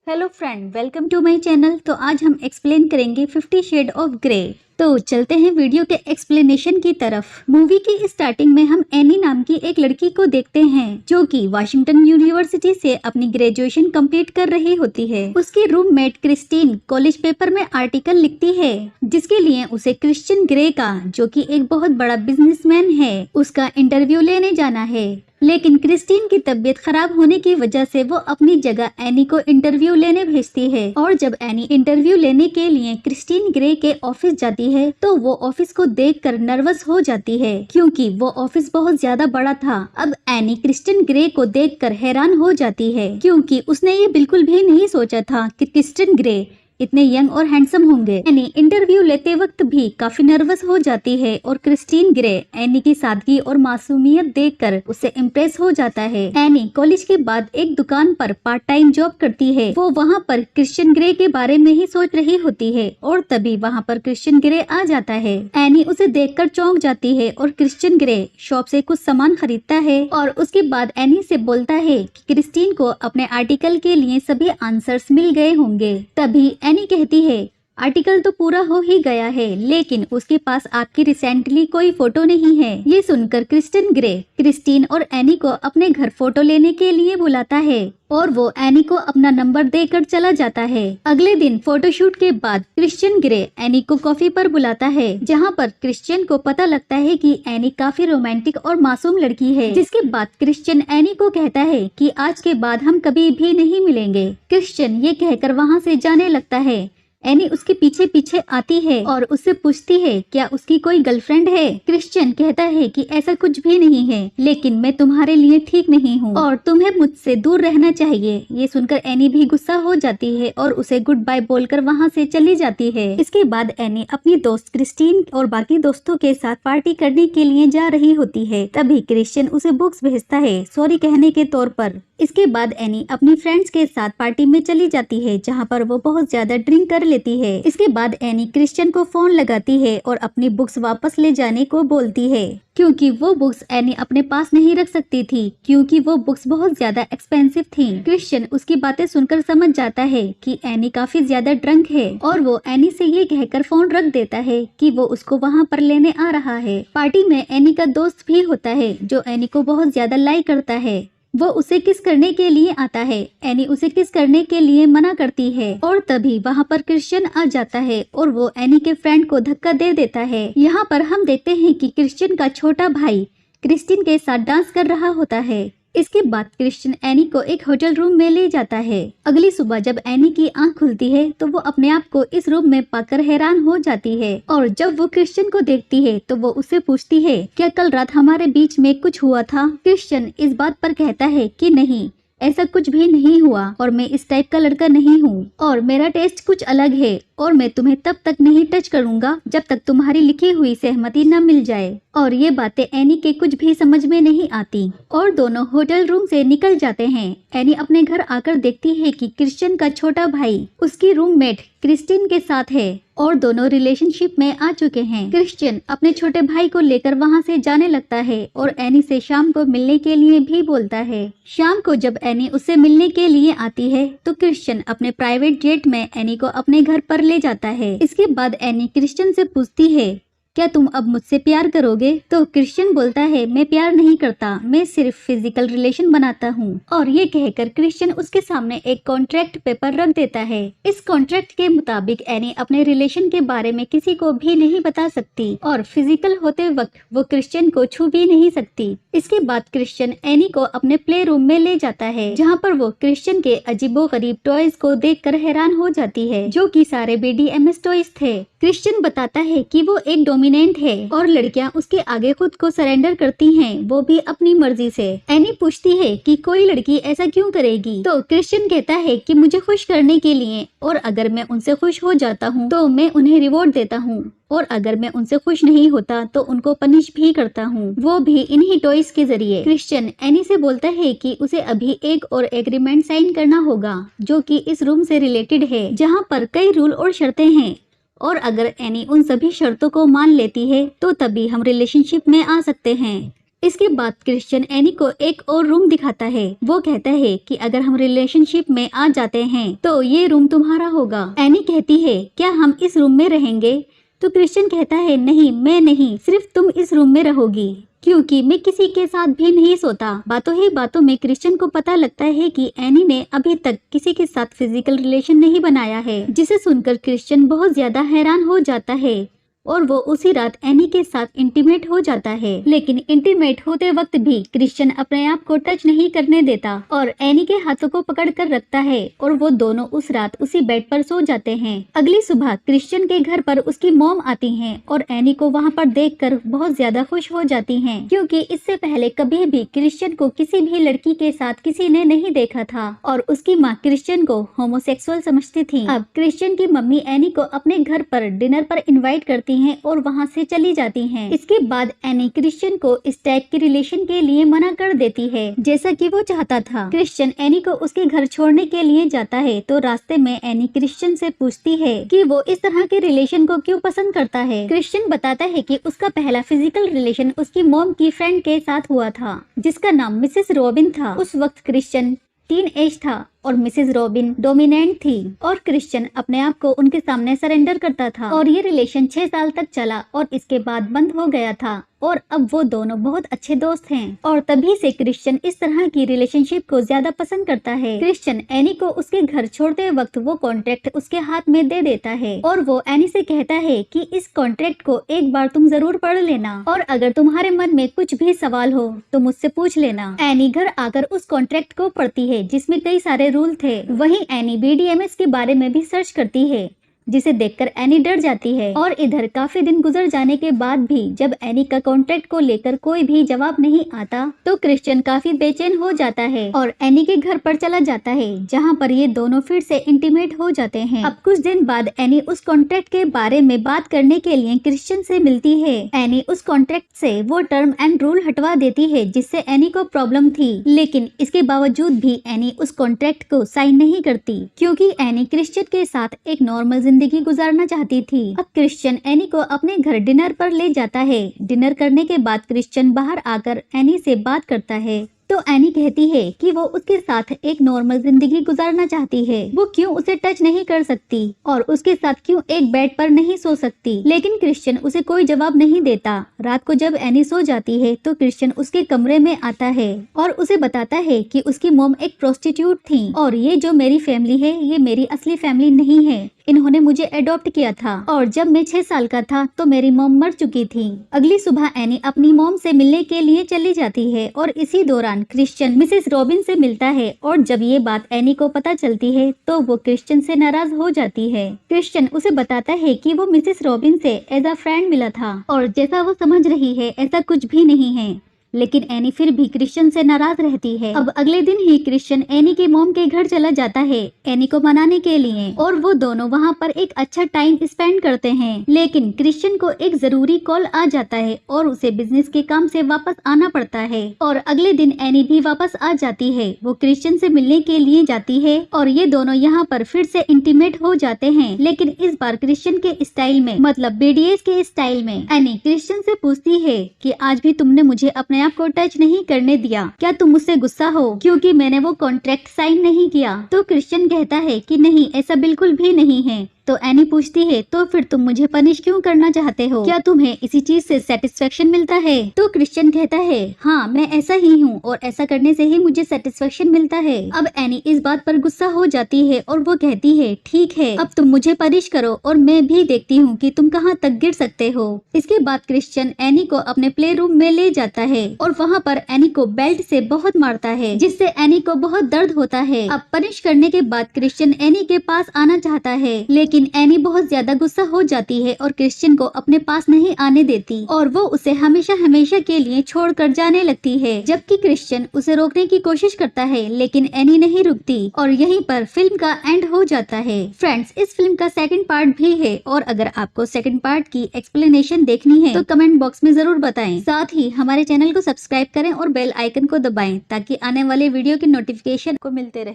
Hello friend, welcome to my channel. तो आज हम एक्सप्लेन करेंगे 50 शेड ऑफ ग्रे। तो चलते हैं वीडियो के एक्सप्लेनेशन की तरफ। मूवी की स्टार्टिंग में हम एनी नाम की एक लड़की को देखते हैं जो कि वाशिंगटन यूनिवर्सिटी से अपनी ग्रेजुएशन कंप्लीट कर रही होती है। उसकी रूममेट क्रिस्टीन कॉलेज पेपर में आर्टिकल लिखती है जिसके लिए उसे क्रिश्चियन ग्रे का, जो कि एक बहुत बड़ा बिजनेसमैन है, उसका इंटरव्यू लेने जाना है। लेकिन क्रिस्टीन की तबीयत खराब होने की वजह से वो अपनी जगह एनी को इंटरव्यू लेने भेजती है। और जब एनी इंटरव्यू लेने के लिए क्रिस्टीन ग्रे के ऑफिस जाती है तो वो ऑफिस को देखकर नर्वस हो जाती है क्योंकि वो ऑफिस बहुत ज्यादा बड़ा था। अब एनी क्रिस्टीन ग्रे को देखकर हैरान हो जाती है क्योंकि उसने ये बिल्कुल भी नहीं सोचा था कि क्रिस्टीन ग्रे इतने यंग और हैंडसम होंगे। एनी इंटरव्यू लेते वक्त भी काफी नर्वस हो जाती है और क्रिस्टीन ग्रे एनी की सादगी और मासूमियत देखकर उससे इम्प्रेस हो जाता है। एनी कॉलेज के बाद एक दुकान पर पार्ट टाइम जॉब करती है। वो वहाँ पर क्रिश्चियन ग्रे के बारे में ही सोच रही होती है और तभी वहाँ पर क्रिश्चियन ग्रे आ जाता है। एनी उसे देखकर चौंक जाती है और क्रिश्चियन ग्रे शॉप से कुछ सामान खरीदता है और उसके बाद एनी से बोलता है कि क्रिस्टीन को अपने आर्टिकल के लिए सभी आंसर्स मिल गए होंगे। तभी एनी कहती है आर्टिकल तो पूरा हो ही गया है लेकिन उसके पास आपकी रिसेंटली कोई फोटो नहीं है। ये सुनकर क्रिस्टीन ग्रे क्रिस्टीन और एनी को अपने घर फोटो लेने के लिए बुलाता है और वो एनी को अपना नंबर देकर चला जाता है। अगले दिन फोटोशूट के बाद क्रिश्चियन ग्रे एनी को कॉफी पर बुलाता है जहाँ पर क्रिश्चियन को पता लगता है कि एनी काफी रोमांटिक और मासूम लड़की है। जिसके बाद क्रिश्चियन एनी को कहता है कि आज के बाद हम कभी भी नहीं मिलेंगे। क्रिश्चियन ये कहकर वहाँ से जाने लगता है। एनी उसके पीछे पीछे आती है और उससे पूछती है क्या उसकी कोई गर्लफ्रेंड है। क्रिश्चियन कहता है कि ऐसा कुछ भी नहीं है लेकिन मैं तुम्हारे लिए ठीक नहीं हूँ और तुम्हें मुझसे दूर रहना चाहिए। ये सुनकर एनी भी गुस्सा हो जाती है और उसे गुड बाय बोलकर वहाँ से चली जाती है। इसके बाद एनी अपनी दोस्त क्रिस्टीन और बाकी दोस्तों के साथ पार्टी करने के लिए जा रही होती है। तभी क्रिश्चियन उसे बुक्स भेजता है सॉरी कहने के तौर पर। इसके बाद एनी अपनी फ्रेंड्स के साथ पार्टी में चली जाती है जहाँ पर वो बहुत ज्यादा ड्रिंक कर लेती है। इसके बाद एनी क्रिश्चियन को फोन लगाती है और अपनी बुक्स वापस ले जाने को बोलती है क्योंकि वो बुक्स एनी अपने पास नहीं रख सकती थी क्योंकि वो बुक्स बहुत ज्यादा एक्सपेंसिव थी। क्रिश्चियन उसकी बातें सुनकर समझ जाता है कि एनी काफी ज्यादा ड्रंक है और वो एनी से ये कहकर फोन रख देता है कि वो उसको वहाँ पर लेने आ रहा है। पार्टी में एनी का दोस्त भी होता है जो एनी को बहुत ज्यादा लाइक करता है। वो उसे किस करने के लिए आता है। एनी उसे किस करने के लिए मना करती है और तभी वहाँ पर क्रिश्चियन आ जाता है और वो एनी के फ्रेंड को धक्का दे देता है। यहाँ पर हम देखते हैं कि क्रिश्चियन का छोटा भाई क्रिस्टीन के साथ डांस कर रहा होता है। इसके बाद क्रिश्चियन एनी को एक होटल रूम में ले जाता है। अगली सुबह जब एनी की आंख खुलती है तो वो अपने आप को इस रूम में पाकर हैरान हो जाती है और जब वो क्रिश्चियन को देखती है तो वो उससे पूछती है क्या कल रात हमारे बीच में कुछ हुआ था। क्रिश्चियन इस बात पर कहता है कि नहीं, ऐसा कुछ भी नहीं हुआ और मैं इस टाइप का लड़का नहीं हूँ और मेरा टेस्ट कुछ अलग है और मैं तुम्हें तब तक नहीं टच करूंगा जब तक तुम्हारी लिखी हुई सहमति न मिल जाए। और ये बातें एनी के कुछ भी समझ में नहीं आती और दोनों होटल रूम से निकल जाते हैं। एनी अपने घर आकर देखती है कि क्रिश्चियन का छोटा भाई उसकी रूममेट क्रिस्टीन के साथ है और दोनों रिलेशनशिप में आ चुके हैं। क्रिश्चियन अपने छोटे भाई को लेकर वहाँ से जाने लगता है और एनी से शाम को मिलने के लिए भी बोलता है। शाम को जब एनी उससे मिलने के लिए आती है तो क्रिश्चियन अपने प्राइवेट जेट में एनी को अपने घर पर ले जाता है। इसके बाद एनी क्रिश्चियन से पूछती है क्या तुम अब मुझसे प्यार करोगे। तो क्रिश्चियन बोलता है मैं प्यार नहीं करता, मैं सिर्फ फिजिकल रिलेशन बनाता हूँ। और ये कहकर क्रिश्चियन उसके सामने एक कॉन्ट्रैक्ट पेपर रख देता है। इस कॉन्ट्रैक्ट के मुताबिक एनी अपने रिलेशन के बारे में किसी को भी नहीं बता सकती और फिजिकल होते वक्त वो क्रिश्चियन को छू भी नहीं सकती। इसके बाद क्रिश्चियन एनी को अपने प्ले रूम में ले जाता है जहाँ पर वो क्रिश्चियन के अजीबोगरीब टॉयज को देखकर हैरान हो जाती है जो कि सारे BDMS टॉयज थे। क्रिश्चियन बताता है कि वो एक डोमिनेंट है और लड़कियां उसके आगे खुद को सरेंडर करती हैं, वो भी अपनी मर्जी से। एनी पूछती है कि कोई लड़की ऐसा क्यों करेगी। तो क्रिश्चियन कहता है कि मुझे खुश करने के लिए और अगर मैं उनसे खुश हो जाता हूँ तो मैं उन्हें रिवॉर्ड देता हूँ और अगर मैं उनसे खुश नहीं होता तो उनको पनिश भी करता हूँ, वो भी इन्हीं टॉयज के जरिए। क्रिश्चियन एनी से बोलता है कि उसे अभी एक और एग्रीमेंट साइन करना होगा जो कि इस रूम से रिलेटेड है जहाँ पर कई रूल और शर्तें हैं और अगर एनी उन सभी शर्तों को मान लेती है तो तभी हम रिलेशनशिप में आ सकते हैं। इसके बाद क्रिश्चियन एनी को एक और रूम दिखाता है। वो कहता है कि अगर हम रिलेशनशिप में आ जाते हैं तो ये रूम तुम्हारा होगा। एनी कहती है क्या हम इस रूम में रहेंगे? तो क्रिश्चियन कहता है नहीं, मैं नहीं, सिर्फ तुम इस रूम में रहोगी, क्योंकि मैं किसी के साथ भी नहीं सोता। बातों ही बातों में क्रिश्चियन को पता लगता है कि एनी ने अभी तक किसी के साथ फिजिकल रिलेशन नहीं बनाया है, जिसे सुनकर क्रिश्चियन बहुत ज्यादा हैरान हो जाता है और वो उसी रात एनी के साथ इंटीमेट हो जाता है। लेकिन इंटीमेट होते वक्त भी क्रिश्चियन अपने आप को टच नहीं करने देता और एनी के हाथों को पकड़ कर रखता है और वो दोनों उस रात उसी बेड पर सो जाते हैं। अगली सुबह क्रिश्चियन के घर पर उसकी मॉम आती हैं और एनी को वहाँ पर देखकर बहुत ज्यादा खुश हो जाती हैं, क्योंकि इससे पहले कभी भी क्रिश्चियन को किसी भी लड़की के साथ किसी ने नहीं देखा था और उसकी माँ क्रिश्चियन को होमोसेक्सुअल समझती थी। अब क्रिश्चियन की मम्मी एनी को अपने घर पर डिनर पर इन्वाइट करती हैं और वहां से चली जाती हैं। इसके बाद एनी क्रिश्चियन को इस टाइप के रिलेशन के लिए मना कर देती है, जैसा कि वो चाहता था। क्रिश्चियन एनी को उसके घर छोड़ने के लिए जाता है तो रास्ते में एनी क्रिश्चियन से पूछती है कि वो इस तरह के रिलेशन को क्यों पसंद करता है। क्रिश्चियन बताता है कि उसका पहला फिजिकल रिलेशन उसकी मॉम की फ्रेंड के साथ हुआ था, जिसका नाम मिसेस रॉबिन था। उस वक्त क्रिश्चियन टीन एज था और मिसेस रॉबिन डोमिनेंट थी और क्रिश्चियन अपने आप को उनके सामने सरेंडर करता था और ये रिलेशन 6 साल तक चला और इसके बाद बंद हो गया था और अब वो दोनों बहुत अच्छे दोस्त हैं और तभी से क्रिश्चियन इस तरह की रिलेशनशिप को ज्यादा पसंद करता है। क्रिश्चियन एनी को उसके घर छोड़ते वक्त वो कॉन्ट्रैक्ट उसके हाथ में दे देता है और वो एनी से कहता है कि इस कॉन्ट्रैक्ट को एक बार तुम जरूर पढ़ लेना और अगर तुम्हारे मन में कुछ भी सवाल हो तो मुझसे पूछ लेना। एनी घर आकर उस कॉन्ट्रैक्ट को पढ़ती है जिसमें कई सारे रूल थे। वहीं एनी BDMS के बारे में भी सर्च करती है, जिसे देखकर एनी डर जाती है और इधर काफी दिन गुजर जाने के बाद भी जब एनी का कॉन्ट्रैक्ट को लेकर कोई भी जवाब नहीं आता तो क्रिश्चियन काफी बेचैन हो जाता है और एनी के घर पर चला जाता है, जहां पर ये दोनों फिर से इंटीमेट हो जाते हैं। अब कुछ दिन बाद एनी उस कॉन्ट्रैक्ट के बारे में बात करने के लिए क्रिश्चियन से मिलती है। एनी उस कॉन्ट्रैक्ट से वो टर्म एंड रूल हटवा देती है जिससे एनी को प्रॉब्लम थी, लेकिन इसके बावजूद भी एनी उस कॉन्ट्रैक्ट को साइन नहीं करती, क्योंकि एनी क्रिश्चियन के साथ एक नॉर्मल जिंदगी गुजारना चाहती थी। अब क्रिश्चियन एनी को अपने घर डिनर पर ले जाता है। डिनर करने के बाद क्रिश्चियन बाहर आकर एनी से बात करता है तो एनी कहती है कि वो उसके साथ एक नॉर्मल जिंदगी गुजारना चाहती है, वो क्यों उसे टच नहीं कर सकती और उसके साथ क्यों एक बेड पर नहीं सो सकती। लेकिन क्रिश्चियन उसे कोई जवाब नहीं देता। रात को जब एनी सो जाती है तो क्रिश्चियन उसके कमरे में आता है और उसे बताता है कि उसकी मॉम एक प्रोस्टिट्यूट थी और ये जो मेरी फैमिली है ये मेरी असली फैमिली नहीं है, इन्होंने मुझे अडॉप्ट किया था और जब मैं 6 साल का था तो मेरी मॉम मर चुकी थी। अगली सुबह एनी अपनी मॉम से मिलने के लिए चली जाती है और इसी दौरान क्रिश्चियन मिसेस रॉबिन से मिलता है और जब ये बात एनी को पता चलती है तो वो क्रिश्चियन से नाराज हो जाती है। क्रिश्चियन उसे बताता है कि वो मिसेस रॉबिन से एज अ फ्रेंड मिला था और जैसा वो समझ रही है ऐसा कुछ भी नहीं है, लेकिन एनी फिर भी क्रिश्चियन से नाराज रहती है। अब अगले दिन ही क्रिश्चियन एनी के मॉम के घर चला जाता है एनी को मनाने के लिए और वो दोनों वहाँ पर एक अच्छा टाइम स्पेंड करते हैं। लेकिन क्रिश्चियन को एक जरूरी कॉल आ जाता है और उसे बिजनेस के काम से वापस आना पड़ता है और अगले दिन एनी भी वापस आ जाती है। वो क्रिश्चियन से मिलने के लिए जाती है और ये दोनों यहाँ पर फिर से इंटीमेट हो जाते हैं, लेकिन इस बार क्रिश्चियन के स्टाइल में, मतलब BDS के स्टाइल में। एनी क्रिश्चियन से पूछती है कि आज भी तुमने मुझे अपने को टच नहीं करने दिया, क्या तुम मुझसे गुस्सा हो क्योंकि मैंने वो कॉन्ट्रैक्ट साइन नहीं किया? तो क्रिश्चियन कहता है कि नहीं, ऐसा बिल्कुल भी नहीं है। तो एनी पूछती है तो फिर तुम मुझे पनिश क्यों करना चाहते हो? क्या तुम्हें इसी चीज से सेटिस्फेक्शन मिलता है? तो क्रिश्चियन कहता है हाँ, मैं ऐसा ही हूँ और ऐसा करने से ही मुझे सेटिस्फेक्शन मिलता है। अब एनी इस बात पर गुस्सा हो जाती है और वो कहती है ठीक है, अब तुम मुझे पनिश करो और मैं भी देखती हूँ कि तुम कहाँ तक गिर सकते हो। इसके बाद क्रिश्चियन एनी को अपने प्ले रूम में ले जाता है और वहाँ पर एनी को बेल्ट से बहुत मारता है, जिससे एनी को बहुत दर्द होता है। अब पनिश करने के बाद क्रिश्चियन एनी के पास आना चाहता है, लेकिन एनी बहुत ज्यादा गुस्सा हो जाती है और क्रिश्चियन को अपने पास नहीं आने देती और वो उसे हमेशा हमेशा के लिए छोड़कर जाने लगती है। जबकि क्रिश्चियन उसे रोकने की कोशिश करता है, लेकिन एनी नहीं रुकती और यहीं पर फिल्म का एंड हो जाता है। फ्रेंड्स, इस फिल्म का सेकंड पार्ट भी है और अगर आपको सेकंड पार्ट की एक्सप्लेनेशन देखनी है तो कमेंट बॉक्स में जरूर बताएं। साथ ही हमारे चैनल को सब्सक्राइब करें और बेल आइकन को दबाएं ताकि आने वाले वीडियो की नोटिफिकेशन को मिलते रहे।